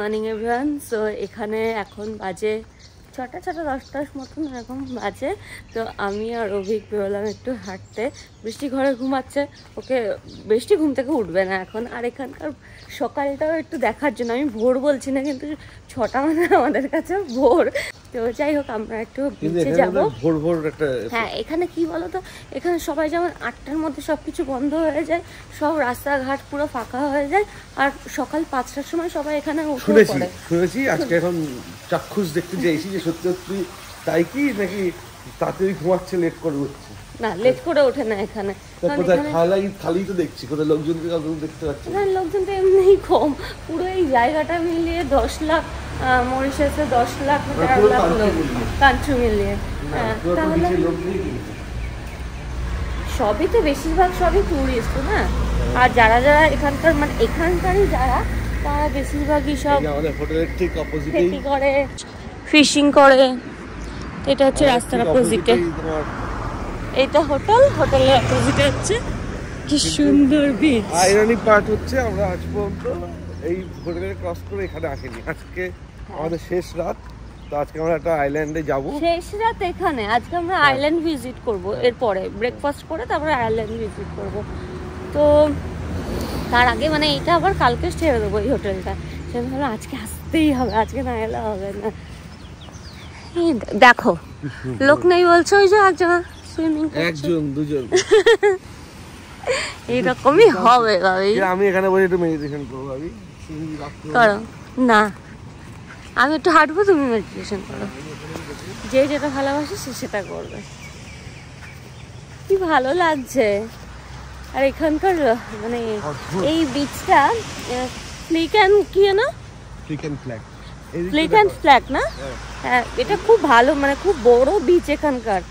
Morning everyone. So এখানে এখন বাজে 6টা 10টার মতন এরকম বাজে। তো আমি আর অভিক বেরোলাম একটু হাঁটতে। বৃষ্টি ঘরে ঘুমাচ্ছে, ওকে বৃষ্টি ঘুম থেকে উঠবে না এখন। আর এখানকার সকালটাও একটু দেখার জন্য, আমি ভোর বলছি না কিন্তু 6টা মানে আমাদের কাছে ভোর। তো যাই হোক আমরা একটু বিচে যাবো। হ্যাঁ, এখানে কি বলতো, এখানে সবাই যেমন 8টার মধ্যে সবকিছু বন্ধ হয়ে যায়, সব রাস্তাঘাট পুরো ফাঁকা হয়ে যায়। আর সকাল 5টার সময় সবাই এখানে উঠে পড়ে। শুনেছি আজকে এখন চাক্ষুষ দেখতে যাইছি যে সত্যি সত্যি তাই কি নাকি তাড়াতাড়ি ঘুমাচ্ছে, লেট করে উঠছে? না, লেট করে ওঠে না এখানে। খালি তো দেখছি, কোথায় লোকজন দেখতে পাচ্ছি না। লোকজন তো এমনিই কম, পুরো এই জায়গাটা মিলিয়ে 10 লাখ, মরিশাসে 10 লাখ 11 লাখ লোক, কান্ট্রি মিলিয়ে। তাহলে সবই তো বেশিরভাগ সবই টুরিস্ট না। আর যারা যারা এখানকার মানে এখানকারই যারা, তারা বেশিরভাগই সব খেতি করে, ফিশিং করে। এটা হচ্ছে রাস্তার অপোজিটে, এইটা হোটেলের অপোজিটে হচ্ছে কি সুন্দর বিচ। আইরনিক পার্ট হচ্ছে আমরা আজ পর্যন্ত এই হোটেলে ক্রস করে এখানে আসিনি। আজকে আমাদের শেষ রাত, তো আজকে আমরা একটা আইল্যান্ডে যাব। শেষ রাত এখানে, আজকে আমরা আইল্যান্ড ভিজিট করব। এরপরে ব্রেকফাস্ট করে তারপরে আইল্যান্ড ভিজিট করব। তো তার আগে মানে এটা আবার কালকে ছেড়ে দেবো এই হোটেলটা। সেজন্য ভাবলাম আজকে আসতেই হবে, আজকে না এলে হবে না। দেখো লোক নেই বলছো, ওই যে একজন সুইমিং করছে, একজন দুজন এইরকমই হবে ভাবি। আমি এখানে বসে একটু মেডিটেশন করবো। আমি করো না, আমি একটু হাঁটবো, তুমি মেডিটেশন করো। যে যেটা ভালোবাসে সে সেটা করবে। কি ভালো লাগছে। আর এখানকার মানে এই বিচটা ফ্লিক অ্যান্ড কি না, ফ্লিক অ্যান্ড ফ্ল্যাগ না? হ্যাঁ, এটা খুব ভালো, মানে খুব বড় বিচ এখানকার।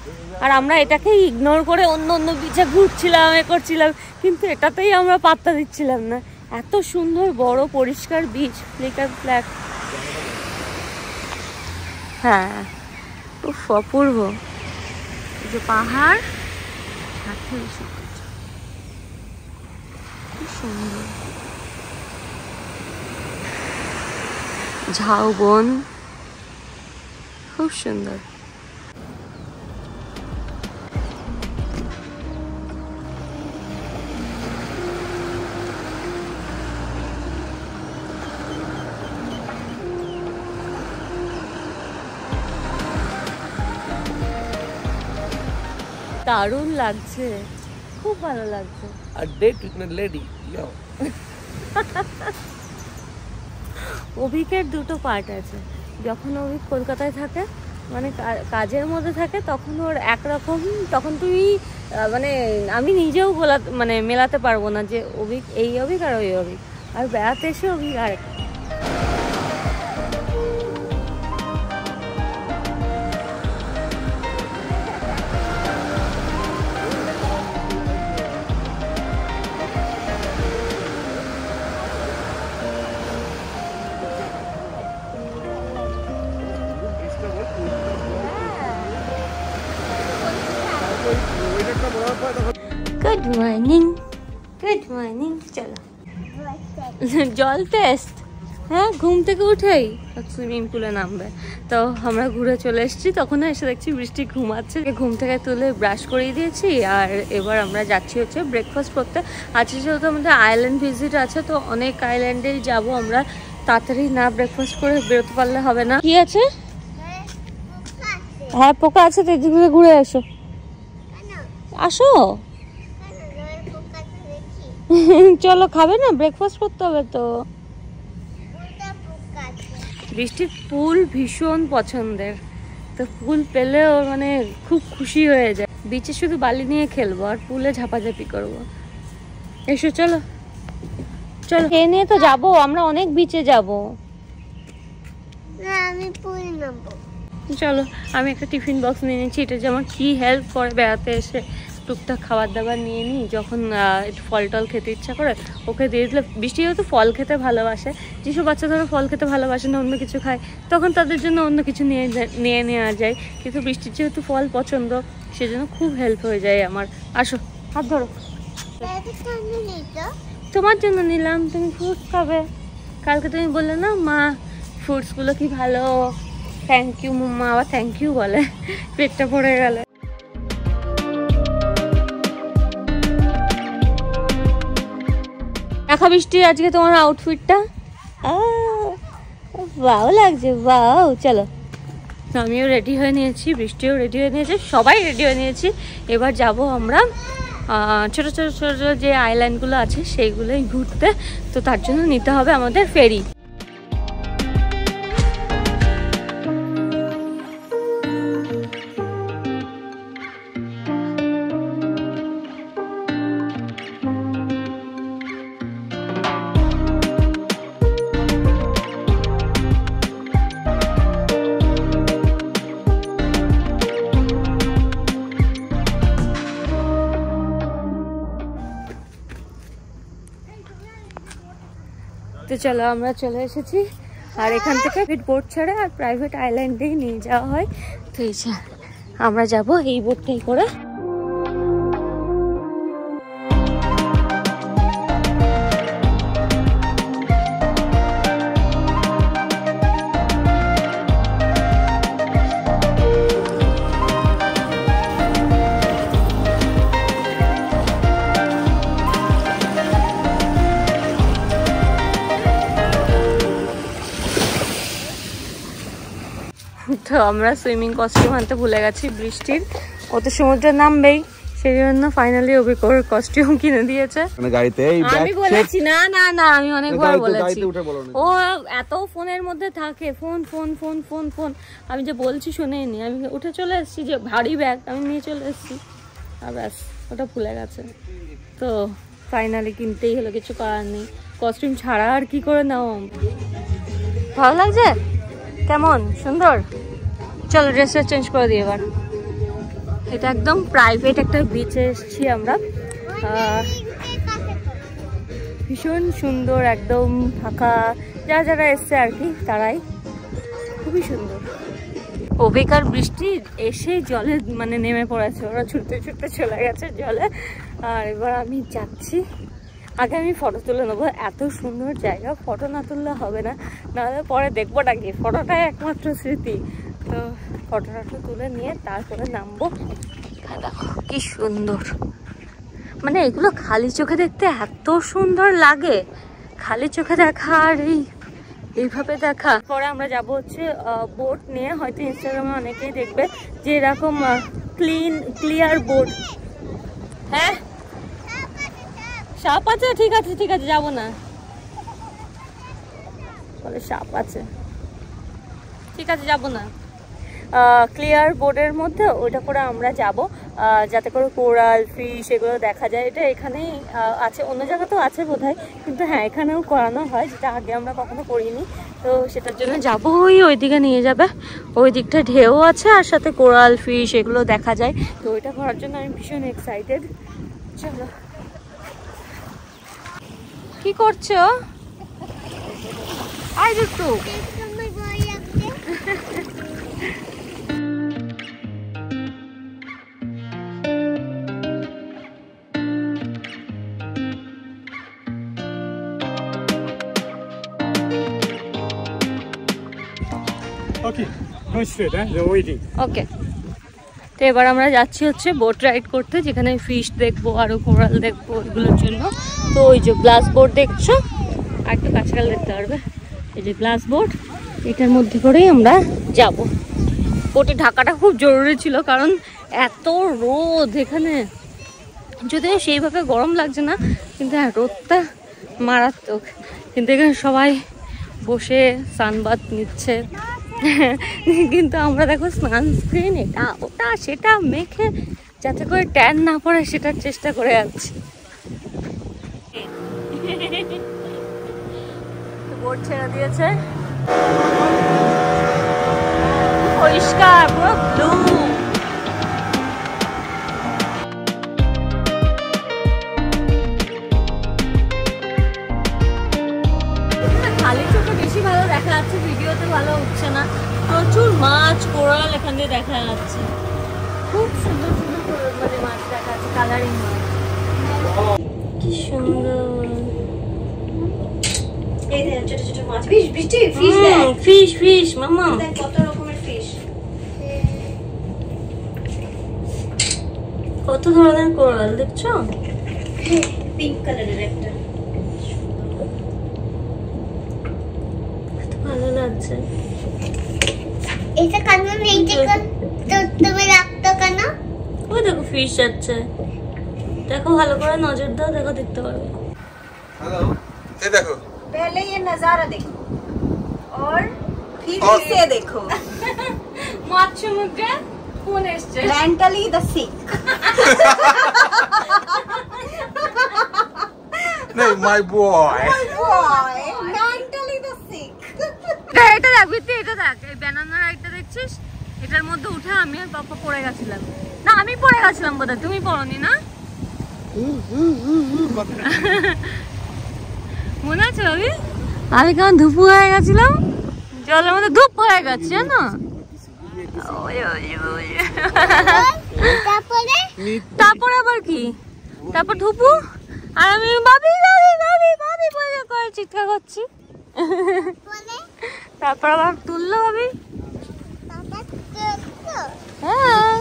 আর আমরা এটাকে ইগনোর করে অন্য অন্য বিচে ঘুরছিলাম, করছিলাম, কিন্তু এটাতেই আমরা পাত্তা দিচ্ছিলাম না। এত সুন্দর বড় পরিষ্কার বিচ, ফ্লিক অ্যান্ড ফ্ল্যাগ। হ্যাঁ, খুব অপূর্ব। যে পাহাড় সাথে কি সুন্দর ঝাউবন, খুব সুন্দর। দারুণ লাগছে, খুব ভালো লাগছে। A date with a lady, yo. অভিকের দুটো পার্ট আছে। যখন অভিক কলকাতায় থাকে, মানে কাজের মধ্যে থাকে, তখন ওর একরকম, তখন তুমি মানে আমি নিজেও মানে মেলাতে পারবো না যে অভিক এই অভিক আর ওই অভিক। আর বেড়াতে এসে অভিক আর গুড মর্নিং, গুড মর্নিং। চলো জল টেস্ট। হ্যাঁ, ঘুম থেকে উঠেই সুইমিং পুলে নামবে। তো আমরা ঘুরে চলে এসেছি, তখন এসে দেখছি বৃষ্টি ঘুমাচ্ছে। ঘুম থেকে তুলে ব্রাশ করিয়ে দিয়েছি। আর এবার আমরা যাচ্ছি হচ্ছে ব্রেকফাস্ট করতে। আজকে যেহেতু আমাদের আইল্যান্ড ভিজিট আছে, তো অনেক আইল্যান্ডেই যাব আমরা। তাড়াতাড়ি না ব্রেকফাস্ট করে বেরোতে পারলে হবে না। কি আছে? হ্যাঁ, পোকা আছে, তো এদিকে ঘুরে আসো। আসো চলো, খাবে না? ব্রেকফাস্ট করতে হবে তো। বৃষ্টির ফুল ভীষণ পছন্দের, তো ফুল পেলেও মানে খুব খুশি হয়ে যায়। বিচে শুধু বালি নিয়ে খেলবো আর পুলে ঝাপাঝাপি করবো। এসো চলো চলো, এ নিয়ে তো যাবো আমরা, অনেক বিচে যাবো। আমি পুল নেব। চলো, আমি একটা টিফিন বক্স নিয়ে নিচ্ছি। এটা যে আমার কি হেল্প করে বেড়াতে এসে, টুকটাক খাবার দাবার নিয়ে নিই। যখন একটু ফল টল খেতে ইচ্ছা করে ওকে দিয়ে দিলে, বৃষ্টি যেহেতু ফল খেতে ভালোবাসে, যেসব বাচ্চা ধরো ফল খেতে ভালোবাসে না, অন্য কিছু খায়, তখন তাদের জন্য অন্য কিছু নিয়ে নেওয়া যায়। কিন্তু বৃষ্টির যেহেতু ফল পছন্দ, সেজন্য খুব হেল্প হয়ে যায় আমার। আসো, হাত ধরো। তোমার জন্য নিলাম, তুমি ফ্রুট খাবে। কালকে তুমি বললে না মা ফ্রুটসগুলো কি ভালো। থ্যাংক ইউ মাম্মা, আবার থ্যাংক ইউ বলে, পেটটা পড়ে গেল। দেখা বৃষ্টি, আজকে তোমার আউটফিটটা ভালো লাগছে। বাও, চলো। আমিও রেডি হয়ে নিয়েছি, বৃষ্টিও রেডি হয়ে নিয়েছে, সবাই রেডি হয়ে নিয়েছি। এবার যাব আমরা ছোট ছোট ছোট যে আইল্যান্ডগুলো আছে সেইগুলোই ঘুরতে। তো তার জন্য নিতে হবে আমাদের ফেরি। তো চলো, আমরা চলে এসেছি। আর এখান থেকে বোট ছাড়ে আর প্রাইভেট আইল্যান্ডেই নিয়ে যাওয়া হয়। তো এই যে আমরা যাব এই বোটটাই করে। তো আমরা সুইমিং কস্টিউম আনতে ভুলে গেছি বৃষ্টির, ও তো সমুদ্রে নামবেই, সেই জন্য ফাইনালি অভিকর কস্টিউম কিনে দিয়েছে। আমি বলেছি না না না, আমি অনেকবার বলেছি, ও এত ফোনের মধ্যে থাকে, phone phone phone phone phone, আমি যে বলছি শোনেনি। আমি উঠে চলে এসেছি, যে ভারী ব্যাগ আমি নিয়ে চলে এসেছি, আর ব্যাস ওটা ভুলে গেছে। তো ফাইনালি কিনতেই হলো, কিছু করার নেই, কস্টিউম ছাড়া আর কি করে নাও। ভালো লাগছে? কেমন সুন্দর। চলো ড্রেসটা চেঞ্জ করে দিই এবার। এটা একদম প্রাইভেট একটা বিচে এসেছি আমরা, ভীষণ সুন্দর, একদম ফাঁকা। যারা এসছে আর কি তারাই, খুবই সুন্দর। অভিকার বৃষ্টি এসে জলে মানে নেমে পড়েছে, ওরা ছুটতে ছুটতে চলে গেছে জলে। আর এবার আমি যাচ্ছি, আগে আমি ফটো তুলে নেবো, এত সুন্দর জায়গা, ফটো না তুললে হবে না, নাহলে পরে দেখবো নাকি, ফটোটাই একমাত্র স্মৃতি। তো ফটোটা তুলে নিয়ে তারপরে নামবো। দেখো কি সুন্দর, মানে এগুলো খালি চোখে দেখতে এত সুন্দর লাগে, খালি চোখে দেখা আর এইভাবে দেখা। পরে আমরা যাব হচ্ছে বোট নিয়ে, হয়তো ইনস্টাগ্রামে অনেকেই দেখবে যে এরকম ক্লিয়ার বোট। হ্যাঁ সাপ আছে, ঠিক আছে ঠিক আছে, যাবো না, বলে সাপ আছে, ঠিক আছে যাবো না। ক্লিয়ার বোর্ডের মধ্যে ওটা করে আমরা যাব, যাতে করে কোরাল ফিশ এগুলো দেখা যায়। এটা এখানেই আছে, অন্য জায়গাতেও আছে বোধহয়, কিন্তু হ্যাঁ এখানেও করানো হয়, যেটা আগে আমরা কখনো করিনি। তো সেটার জন্য যাবো, ওই দিকে নিয়ে যাবে, ওই দিকটা ঢেউ আছে আর সাথে কোরাল ফিশ এগুলো দেখা যায়। তো ওইটা করার জন্য আমি ভীষণ এক্সাইটেড। চলো। কি করছো? আই একটু Okay, go straight, they're waiting. ওকে। তো এবার আমরা যাচ্ছি হচ্ছে বোট রাইড করতে, যেখানে ফিশ দেখবো আরো কোরাল দেখবো এগুলোর জন্য। তো ওই যে গ্লাস বোট দেখছো, আর একটু কাছাকাছি দেখতে পারবে, এই যে গ্লাস বোট, এটার মধ্যে করেই আমরা যাব। বোটে ঢাকাটা খুব জরুরি ছিল, কারণ এত রোদ এখানে, যদিও সেইভাবে গরম লাগছে না, কিন্তু হ্যাঁ রোদটা মারাত্মক। কিন্তু এখানে সবাই বসে সানবাত নিচ্ছে, কিন্তু আমরা দেখো সানস্ক্রিন এটা ওটা সেটা মেখে যাতে করে ট্যান না পড়ে সেটার চেষ্টা করে যাচ্ছি। বোট ছেড়ে দিয়েছে, পরিষ্কার পুরো ব্লু। খালি চোখে বেশি ভালো দেখা যাচ্ছে, ভিডিওতে ভালো উঠছে না। প্রচুর মাছ কোরাল এখান দিয়ে দেখা যাচ্ছে, খুব সুন্দর সুন্দর মানে মাছ দেখা যাচ্ছে, কালারিং মাছ, কি সুন্দর। এই দেখ ছোট ছোট মাছ, ফিশ বৃষ্টি, ফিশ দেখ, ফিশ ফিশ মাম্মা দেখ কত রকমের ফিশ, কত ধরনের কোরাল দেখছো, পিঙ্ক কালারের একটা, কত ভালো লাগছে। এটা কারণ এই যে তুমি রাখতো কেন? ওই দেখো ফিশ যাচ্ছে, দেখো ভালো করে নজর দাও, দেখো দেখতে পারবে। हेलो ये देखो पहले ये नजारा देखो और फिर इसे देखो। মাছ সমুদ্রে কোন এসছে, Mentally the sick। नहीं my boy Boy, mentally the sick। এটা দেখ বিতি, এটা দেখ, এই ব্যানানা রাইডটা দেখছিস, এটার মধ্যে উঠে আমি আর পাপা পড়ে গেছিলাম। না আমি পড়ে গেছিলাম বোধহয়, তুমি পড়নি না? মনে আছে ভাবি? আমি কেমন ধুপু হয়ে গেছিলাম, জলের মধ্যে ধূপ হয়ে গেছে জানো। তারপরে আবার কি, তারপর ধুপু আর আমি ভাবি ভাবি ভাবি ভাবি বলে করে চিৎকার করছি। তারপর আবার তুললো ভাবি। হ্যাঁ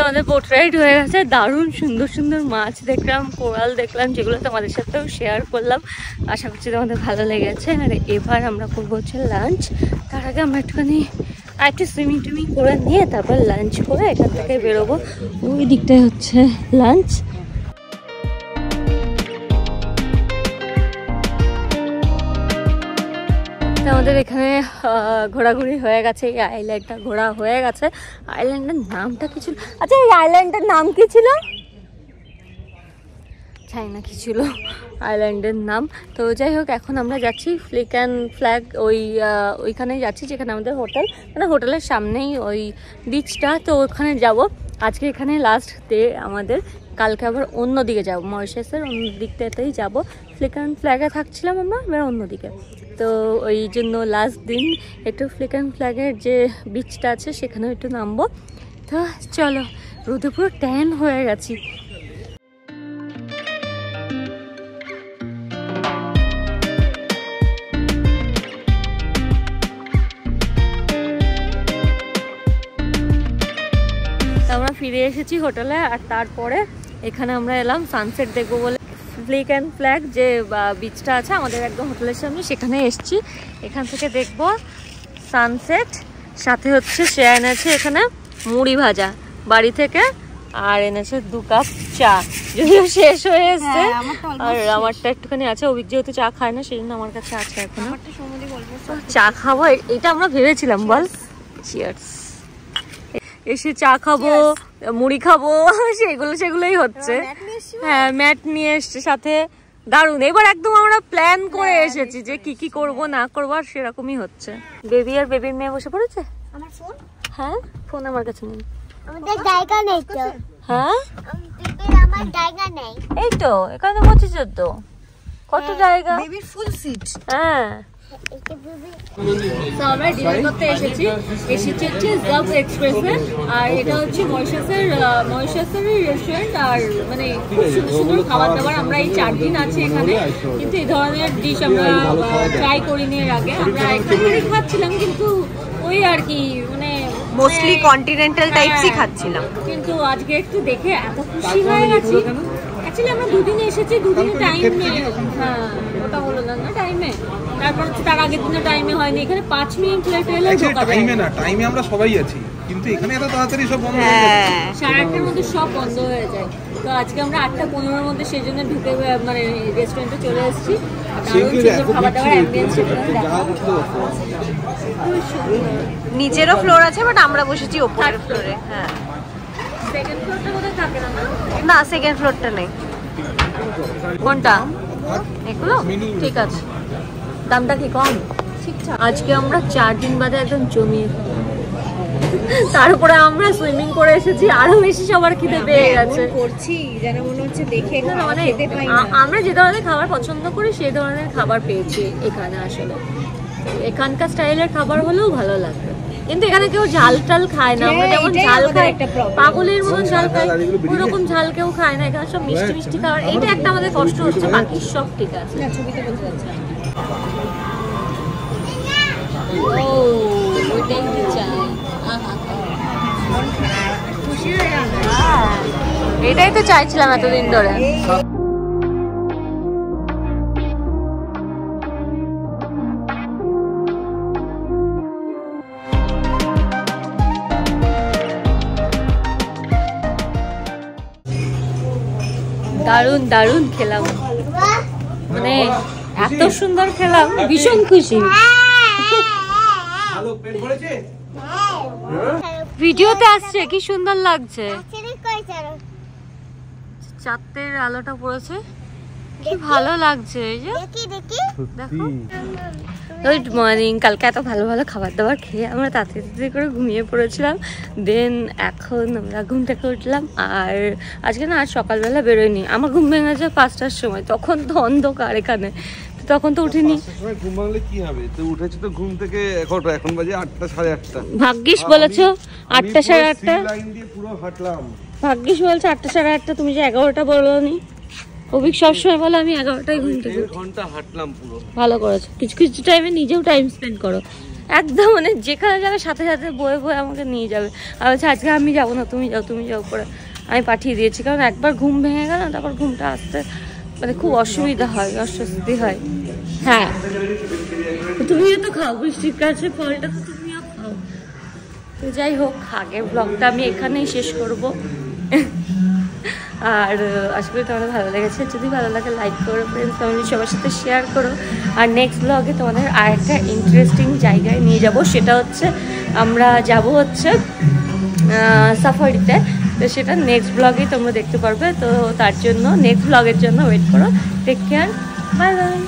আমাদের বোট রাইড হয়ে গেছে, দারুণ সুন্দর সুন্দর মাছ দেখলাম, কোরাল দেখলাম, যেগুলো তোমাদের সাথেও শেয়ার করলাম। আশা করছি তোমাদের ভালো লেগেছে। আর এবার আমরা করবো হচ্ছে লাঞ্চ। তার আগে আমরা একটুখানি একটু সুইমিং টুইমিং করে নিয়ে তারপর লাঞ্চ করে এখান থেকে বেরোবো। ওই দিকটাই হচ্ছে লাঞ্চ। আমাদের এখানে ঘোরাঘুরি হয়ে গেছে, এই আইল্যান্ডটা ঘোরা হয়ে গেছে। আইল্যান্ডের নামটা কি ছিল? আচ্ছা এই আইল্যান্ডের নাম কি ছিল? চাইনা কি ছিল আইল্যান্ডের নাম। তো যাই হোক এখন আমরা যাচ্ছি ফ্লিক অ্যান্ড ফ্ল্যাগ, ওইখানেই যাচ্ছি যেখানে আমাদের হোটেল, মানে হোটেলের সামনেই ওই বিচটা। তো ওখানে যাব। আজকে এখানে লাস্ট ডে আমাদের, কালকে আবার অন্য দিকে যাবো, মরিশাসের অন্য দিকটাতেই যাব। ফ্লিক অ্যান্ড ফ্ল্যাগে থাকছিলাম আমরা, এবার অন্যদিকে। তো ওই জন্য লাস্ট দিন একটু ফ্লিক অ্যান্ড ফ্ল্যাগের যে বিচটা আছে সেখানেও একটু নামবো। তো চলো, রোদে পুরো ট্যান হয়ে গেছি। আমরা ফিরে এসেছি হোটেলে, আর তারপরে এখানে আমরা এলাম সানসেট দেখবো বলে। ফ্লিক অ্যান্ড ফ্ল্যাগ যে বিচটা আছে আমাদের একদম হোটেলের সামনে, সেখানে এসেছি। এখান থেকে দেখবো সানসেট, সাথে হচ্ছে সে এনেছে এখানে মুড়ি ভাজা বাড়ি থেকে, আর এনেছে 2 কাপ চা, যদিও শেষ হয়ে এসছে। আর আমারটা একটুখানি আছে, অভিক যেহেতু চা খায় না সেই জন্য আমার কাছে আছে এখন। চা খাবো, এটা আমরা ভেবেছিলাম। বল চিয়ার্স। এসে চা খাবো, মুড়ি খাবো, সেগুলোই হচ্ছে। হ্যাঁ ম্যাট নিয়ে এসছে সাথে, দারুণ। এবার একদম আমরা প্ল্যান করে এসেছি যে কি কি করব না করবো, আর সেরকমই হচ্ছে। বেবি আর বেবির মেয়ে বসে পড়েছে। আমার ফোন, হ্যাঁ ফোন আমার কাছে নেই। আমাদের জায়গা নেই তো। হ্যাঁ আমার জায়গা নেই। এই তো এখানে বসেছ তো, কত জায়গা। বেবির ফুল সিট। হ্যাঁ তো আমরা ডিনার করতে এসেছি হচ্ছে জাভ এক্সপ্রেসে। আর এটা হচ্ছে মরিশাসেরই রেস্টুরেন্ট। আর মানে খুব সুন্দর সুন্দর খাবার দাবার। আমরা এই 4 দিন আছি এখানে, কিন্তু এই ধরনের ডিশ আমরা ট্রাই করিনি এর আগে। আমরা এখানেই খাচ্ছিলাম, কিন্তু ওই আর কি মানে মোস্টলি কন্টিনেন্টাল টাইপসই খাচ্ছিলাম। কিন্তু আজকে একটু দেখে এত খুশি হয়ে গেছি। অ্যাকচুয়ালি আমরা 2 দিনে এসেছি, 2 দিনে টাইমে, হ্যাঁ ওটা হলো না টাইমে। তারপর হচ্ছে তার আগের দিনে টাইমে হয়নি। এখানে 5 মিনিট লেট এলে টাইমে না, টাইমে আমরা সবাই আছি, কিন্তু এখানে এত তাড়াতাড়ি সব বন্ধ হয়ে যায়। 8:30টার মধ্যে সব বন্ধ হয়ে যায়। তো আজকে আমরা 8:15-এর মধ্যে সেই জন্য ঢুকে মানে রেস্টুরেন্টে চলে এসেছি। খাবার দাবার অ্যাম্বিয়েন্স নিচেরও ফ্লোর আছে, বাট আমরা বসেছি ওপরের ফ্লোরে। হ্যাঁ সেকেন্ড ফ্লোরটা কোথায় থাকে না? না সেকেন্ড ফ্লোরটা নেই। কোনটা? এগুলো ঠিক আছে। দামটা কি কম? আজকে আমরা 4 দিন বাদে একদম জমিয়ে, তারপরে আমরা সুইমিং করে এসেছি, আরো বেশি সবার খিদে পেয়ে গেছে। করছি যেন মনে হচ্ছে দেখে মানে আমরা যে ধরনের খাবার পছন্দ করি সেই ধরনের খাবার পেয়েছি এখানে। আসলে এখানকার স্টাইলের খাবার হলেও ভালো লাগবে। কিন্তু এখানে কেউ ঝাল টাল খায় না, আমরা যেমন ঝাল খাই পাগলের মতন ঝাল খাই, ওরকম ঝাল কেউ খায় না, এখানে সব মিষ্টি মিষ্টি খাবার। এটা একটা আমাদের কষ্ট হচ্ছে, বাকি সব ঠিক আছে। ও ওইটাই তো চাই, এটাই তো চাইছিলাম এতদিন ধরে। দারুণ দারুণ খেলাম, মানে এত সুন্দর খেলাম, ভীষণ খুশি। ভিডিওতে আসছে কি সুন্দর লাগছে, চাঁদের আলোটা পড়েছে, কি ভালো লাগছে। এই যে দেখো, গুড মর্নিং। কালকে এত ভালো ভালো খাবার দাবার খেয়ে আমরা তাড়াতাড়ি করে ঘুমিয়ে পড়েছিলাম। দেন এখন আমরা ঘুম থেকে উঠলাম, আর আজকে না আর সকালবেলা বেরোয়নি, আমার ঘুম ভেঙেছে 5টার সময়, তখন তো অন্ধকার এখানে, তখন তো উঠিনি। ঘুম ভাঙলে কি হবে, তো উঠেছি তো ঘুম থেকে, এখন বাজে 8টা 8:30। ভাগ্যিস বলেছো 8টা 8:30, লাইন দিয়ে পুরো হাঁটলাম। ভাগ্যিস বলছো 8টা 8:30, তুমি যে 11টা বলনি। অভিক সবসময় বলে আমি 11টায় ঘুম থেকে, 1.5 ঘন্টা হাঁটলাম পুরো। ভালো করেছো, কিছু কিছু টাইমে নিজেও টাইম স্পেন্ড করো, একদম মানে যেখানে যাবে সাথে সাথে বয়ে বয়ে আমাকে নিয়ে যাবে। আর বলছে আজকে আমি যাবো না, তুমি যাও করে আমি পাঠিয়ে দিয়েছি, কারণ একবার ঘুম ভেঙে গেল তারপর ঘুমটা আসতে মানে খুব অসুবিধা হয়, অস্বস্তি হয়। হ্যাঁ তুমিও তো খাও, বৃষ্টির কাছে ফলটা তো তুমিও খাও। তো যাই হোক, আগের ব্লগটা আমি এখানেই শেষ করব, আর আশা করি তোমাদের ভালো লেগেছে। যদি ভালো লাগে লাইক করো, ফ্রেন্ডস ফ্যামিলি সবার সাথে শেয়ার করো। আর নেক্সট ব্লগে তোমাদের আরেকটা ইন্টারেস্টিং জায়গায় নিয়ে যাব, সেটা হচ্ছে আমরা যাব হচ্ছে সাফারিতে, তো সেটা নেক্সট ব্লগেই তোমরা দেখতে পারবে। তো তার জন্য নেক্সট ব্লগের জন্য ওয়েট করো। Take care, bye by.